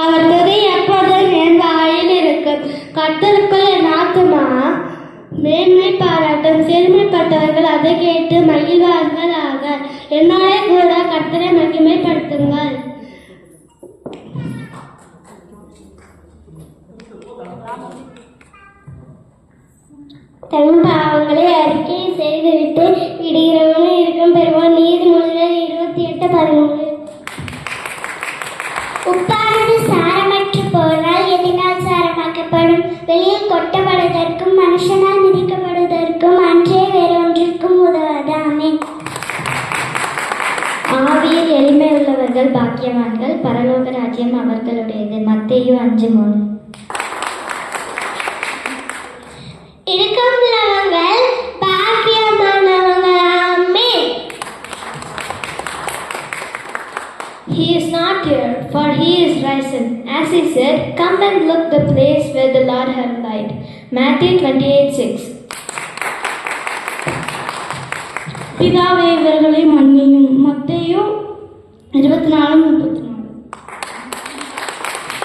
அவர் துதி எப்போதும் என் வாயில் இருக்கும். கர்த்தருக்குள் என் ஆத்துமா மேன்மை பாராட்டும். சிறுமைப்பட்டவர்கள் அதை கேட்டு மகிழ்வார்கள் ஆக. என்னோட கூட கர்த்தரை மகிமைப்படுத்துங்கள். தன் பாவங்களை அறிக்கை செய்துவிட்டு விடுகிறவனும் இருக்கும் பெறுவான். நீதிமொழிகள் 28:13. உப்பானது சாரமற்று போனால் எதினால் சாரமாக்கப்படும். வெளியில் கொட்டப்படுவதற்கும் மனுஷனால் மிதிக்கப்படுவதற்கும் அன்றே வேறொன்றிற்கும் உதவாது. ஆமென். ஆவியில் எளிமை உள்ளவர்கள் பாக்கியவான்கள், பரலோக ராஜ்யம் அவர்களுடையது. மத்தேயு 5:3. இடுக்கமுள்ளவர்கள் பாக்கியமானவர்கள். ஆமென். He is not here, for he is risen. As he said, come and look the place where the Lord had lied. Matthew 28:6. பிதாவே, இவர்களை மன்னியும். மத்தேயு 24:32.